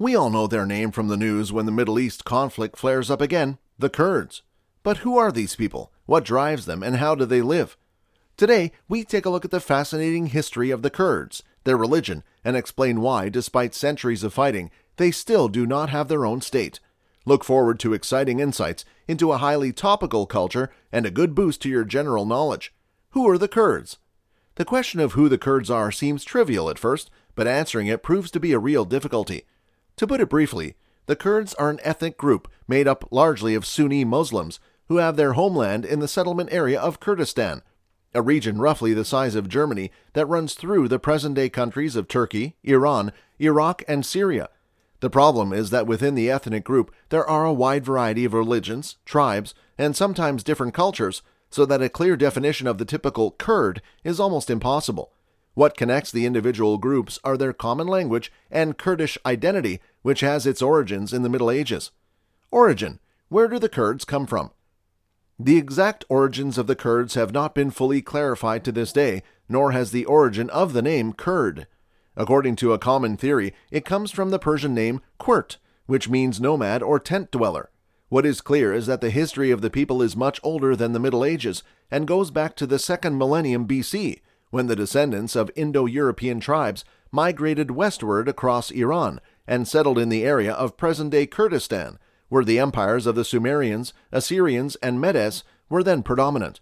We all know their name from the news when the Middle East conflict flares up again, the Kurds. But who are these people? What drives them, and how do they live? Today, we take a look at the fascinating history of the Kurds, their religion, and explain why, despite centuries of fighting, they still do not have their own state. Look forward to exciting insights into a highly topical culture and a good boost to your general knowledge. Who are the Kurds? The question of who the Kurds are seems trivial at first, but answering it proves to be a real difficulty. To put it briefly, the Kurds are an ethnic group made up largely of Sunni Muslims who have their homeland in the settlement area of Kurdistan, a region roughly the size of Germany that runs through the present-day countries of Turkey, Iran, Iraq, and Syria. The problem is that within the ethnic group there are a wide variety of religions, tribes, and sometimes different cultures, so that a clear definition of the typical Kurd is almost impossible. What connects the individual groups are their common language and Kurdish identity, which has its origins in the Middle Ages. Origin. Where do the Kurds come from? The exact origins of the Kurds have not been fully clarified to this day, nor has the origin of the name Kurd. According to a common theory, it comes from the Persian name Kurt, which means nomad or tent dweller. What is clear is that the history of the people is much older than the Middle Ages and goes back to the 2nd millennium BC, when the descendants of Indo-European tribes migrated westward across Iran and settled in the area of present-day Kurdistan, where the empires of the Sumerians, Assyrians, and Medes were then predominant.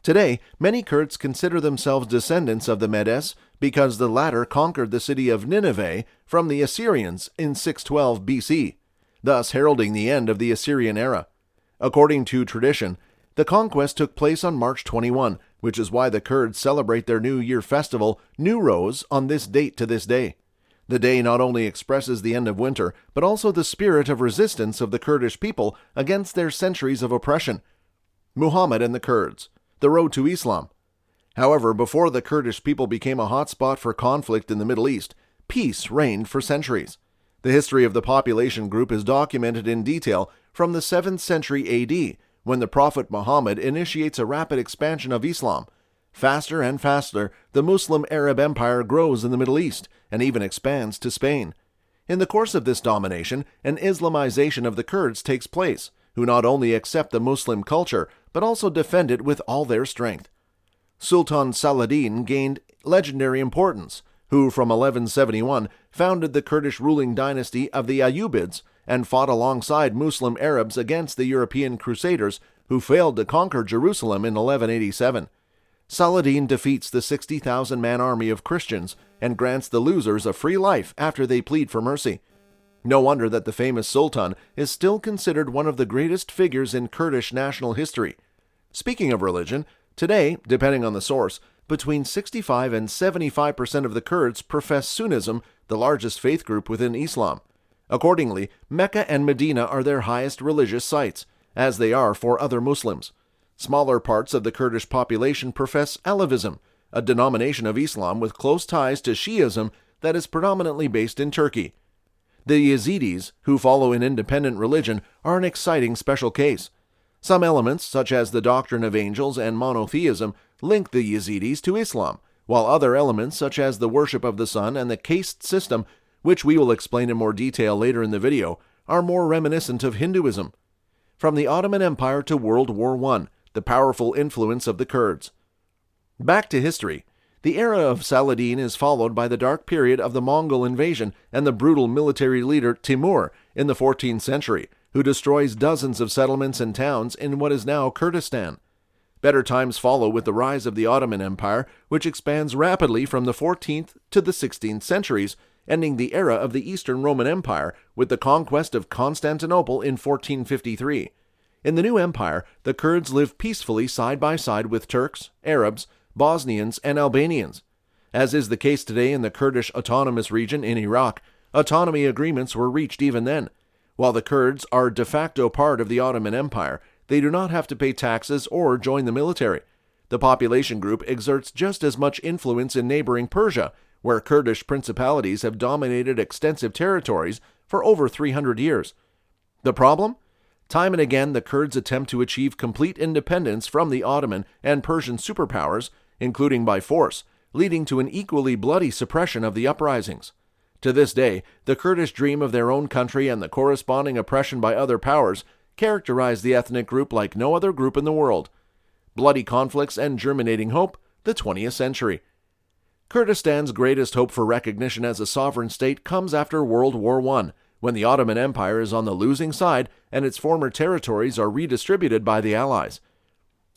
Today, many Kurds consider themselves descendants of the Medes because the latter conquered the city of Nineveh from the Assyrians in 612 BC, thus heralding the end of the Assyrian era. According to tradition, the conquest took place on March 21, which is why the Kurds celebrate their New Year festival, Nowruz, on this date to this day. The day not only expresses the end of winter, but also the spirit of resistance of the Kurdish people against their centuries of oppression. Muhammad and the Kurds. The road to Islam. However, before the Kurdish people became a hotspot for conflict in the Middle East, peace reigned for centuries. The history of the population group is documented in detail from the 7th century AD, when the Prophet Muhammad initiates a rapid expansion of Islam. Faster and faster, the Muslim Arab Empire grows in the Middle East and even expands to Spain. In the course of this domination, an Islamization of the Kurds takes place, who not only accept the Muslim culture, but also defend it with all their strength. Sultan Saladin gained legendary importance, who from 1171 founded the Kurdish ruling dynasty of the Ayyubids and fought alongside Muslim Arabs against the European Crusaders who failed to conquer Jerusalem in 1187. Saladin defeats the 60,000-man army of Christians and grants the losers a free life after they plead for mercy. No wonder that the famous Sultan is still considered one of the greatest figures in Kurdish national history. Speaking of religion, today, depending on the source, between 65 and 75% of the Kurds profess Sunnism, the largest faith group within Islam. Accordingly, Mecca and Medina are their highest religious sites, as they are for other Muslims. Smaller parts of the Kurdish population profess Alevism, a denomination of Islam with close ties to Shi'ism that is predominantly based in Turkey. The Yazidis, who follow an independent religion, are an exciting special case. Some elements, such as the doctrine of angels and monotheism, link the Yazidis to Islam, while other elements, such as the worship of the sun and the caste system, which we will explain in more detail later in the video, are more reminiscent of Hinduism. From the Ottoman Empire to World War I, the powerful influence of the Kurds. Back to history. The era of Saladin is followed by the dark period of the Mongol invasion and the brutal military leader Timur in the 14th century, who destroys dozens of settlements and towns in what is now Kurdistan. Better times follow with the rise of the Ottoman Empire, which expands rapidly from the 14th to the 16th centuries, ending the era of the Eastern Roman Empire with the conquest of Constantinople in 1453. In the new empire, the Kurds live peacefully side by side with Turks, Arabs, Bosnians, and Albanians. As is the case today in the Kurdish Autonomous Region in Iraq, autonomy agreements were reached even then. While the Kurds are de facto part of the Ottoman Empire, they do not have to pay taxes or join the military. The population group exerts just as much influence in neighboring Persia, where Kurdish principalities have dominated extensive territories for over 300 years. The problem? Time and again, the Kurds attempt to achieve complete independence from the Ottoman and Persian superpowers, including by force, leading to an equally bloody suppression of the uprisings. To this day, the Kurdish dream of their own country and the corresponding oppression by other powers characterize the ethnic group like no other group in the world. Bloody conflicts and germinating hope, the 20th century. Kurdistan's greatest hope for recognition as a sovereign state comes after World War I, when the Ottoman Empire is on the losing side and its former territories are redistributed by the Allies.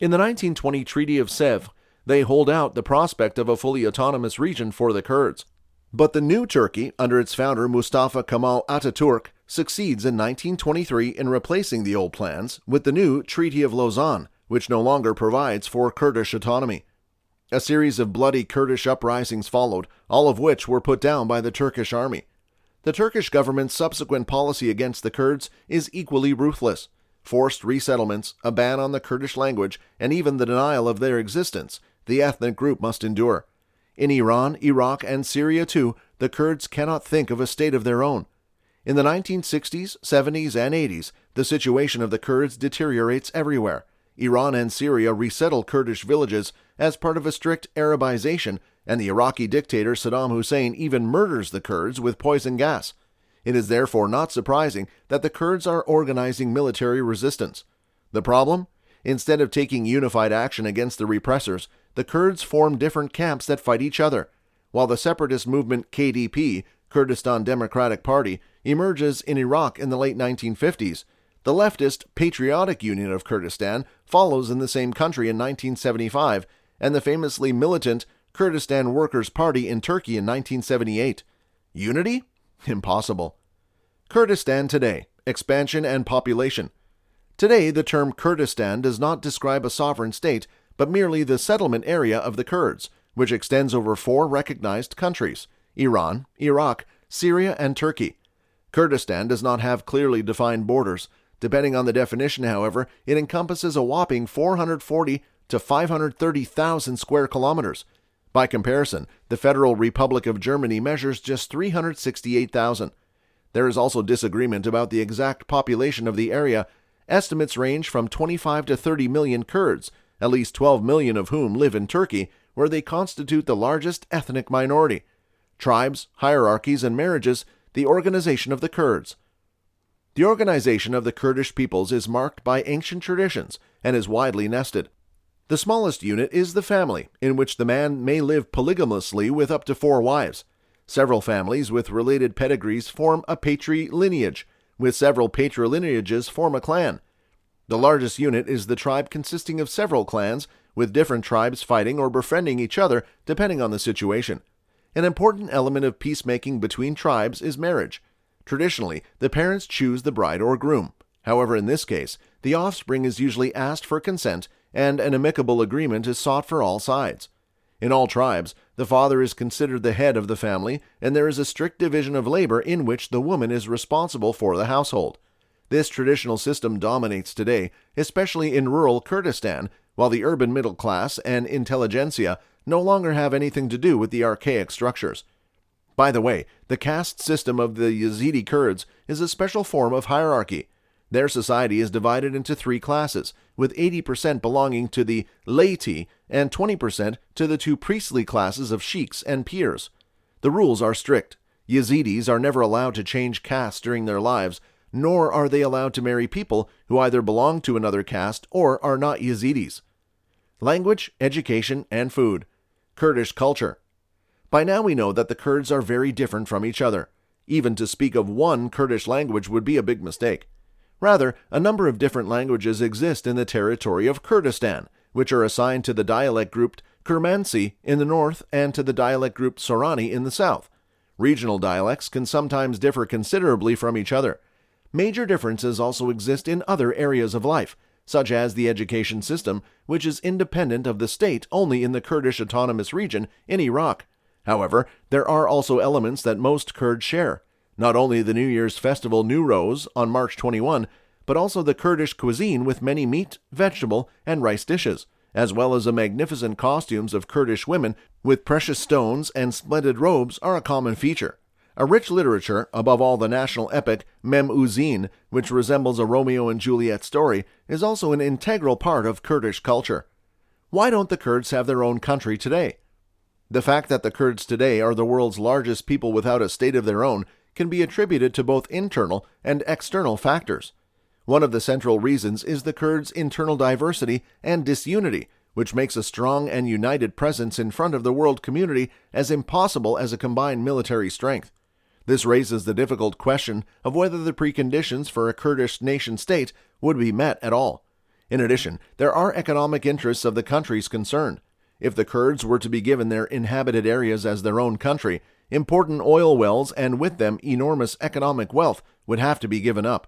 In the 1920 Treaty of Sèvres, they hold out the prospect of a fully autonomous region for the Kurds. But the new Turkey, under its founder Mustafa Kemal Atatürk, succeeds in 1923 in replacing the old plans with the new Treaty of Lausanne, which no longer provides for Kurdish autonomy. A series of bloody Kurdish uprisings followed, all of which were put down by the Turkish army. The Turkish government's subsequent policy against the Kurds is equally ruthless. Forced resettlements, a ban on the Kurdish language, and even the denial of their existence, the ethnic group must endure. In Iran, Iraq, and Syria too, the Kurds cannot think of a state of their own. In the 1960s, 70s, and 80s, the situation of the Kurds deteriorates everywhere. Iran and Syria resettle Kurdish villages as part of a strict Arabization, and the Iraqi dictator Saddam Hussein even murders the Kurds with poison gas. It is therefore not surprising that the Kurds are organizing military resistance. The problem? Instead of taking unified action against the repressors, the Kurds form different camps that fight each other. While the separatist movement KDP, Kurdistan Democratic Party, emerges in Iraq in the late 1950s, the leftist Patriotic Union of Kurdistan follows in the same country in 1975, and the famously militant Kurdistan Workers' Party in Turkey in 1978. Unity? Impossible. Kurdistan today, expansion and population. Today, the term Kurdistan does not describe a sovereign state, but merely the settlement area of the Kurds, which extends over 4 recognized countries: Iran, Iraq, Syria, and Turkey. Kurdistan does not have clearly defined borders. Depending on the definition, however, it encompasses a whopping 440 to 530,000 square kilometers. By comparison, the Federal Republic of Germany measures just 368,000. There is also disagreement about the exact population of the area. Estimates range from 25 to 30 million Kurds, at least 12 million of whom live in Turkey, where they constitute the largest ethnic minority. Tribes, hierarchies, and marriages, the organization of the Kurds. The organization of the Kurdish peoples is marked by ancient traditions and is widely nested. The smallest unit is the family, in which the man may live polygamously with up to 4 wives. Several families with related pedigrees form a patrilineage, with several patrilineages form a clan. The largest unit is the tribe, consisting of several clans, with different tribes fighting or befriending each other depending on the situation. An important element of peacemaking between tribes is marriage. Traditionally, the parents choose the bride or groom. However, in this case, the offspring is usually asked for consent, and an amicable agreement is sought for all sides. In all tribes, the father is considered the head of the family, and there is a strict division of labor in which the woman is responsible for the household. This traditional system dominates today, especially in rural Kurdistan, while the urban middle class and intelligentsia no longer have anything to do with the archaic structures. By the way, the caste system of the Yazidi Kurds is a special form of hierarchy. Their society is divided into 3 classes, with 80% belonging to the laity and 20% to the 2 priestly classes of sheiks and pirs. The rules are strict. Yazidis are never allowed to change caste during their lives, nor are they allowed to marry people who either belong to another caste or are not Yazidis. Language, education, and food. Kurdish culture. By now we know that the Kurds are very different from each other. Even to speak of one Kurdish language would be a big mistake. Rather, a number of different languages exist in the territory of Kurdistan, which are assigned to the dialect group Kermansi in the north and to the dialect group Sorani in the south. Regional dialects can sometimes differ considerably from each other. Major differences also exist in other areas of life, such as the education system, which is independent of the state only in the Kurdish Autonomous Region in Iraq. However, there are also elements that most Kurds share. Not only the New Year's festival Nowruz on March 21, but also the Kurdish cuisine with many meat, vegetable, and rice dishes, as well as the magnificent costumes of Kurdish women with precious stones and splendid robes are a common feature. A rich literature, above all the national epic Mem Uzin, which resembles a Romeo and Juliet story, is also an integral part of Kurdish culture. Why don't the Kurds have their own country today? The fact that the Kurds today are the world's largest people without a state of their own can be attributed to both internal and external factors. One of the central reasons is the Kurds' internal diversity and disunity, which makes a strong and united presence in front of the world community as impossible as a combined military strength. This raises the difficult question of whether the preconditions for a Kurdish nation-state would be met at all. In addition, there are economic interests of the countries concerned. If the Kurds were to be given their inhabited areas as their own country, important oil wells and with them enormous economic wealth would have to be given up.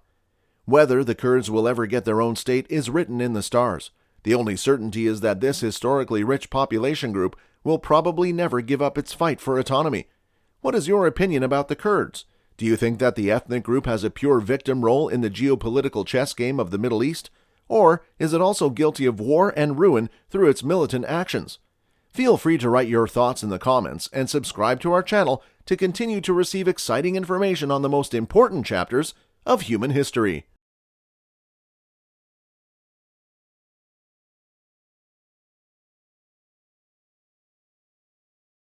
Whether the Kurds will ever get their own state is written in the stars. The only certainty is that this historically rich population group will probably never give up its fight for autonomy. What is your opinion about the Kurds? Do you think that the ethnic group has a pure victim role in the geopolitical chess game of the Middle East? Or is it also guilty of war and ruin through its militant actions? Feel free to write your thoughts in the comments and subscribe to our channel to continue to receive exciting information on the most important chapters of human history.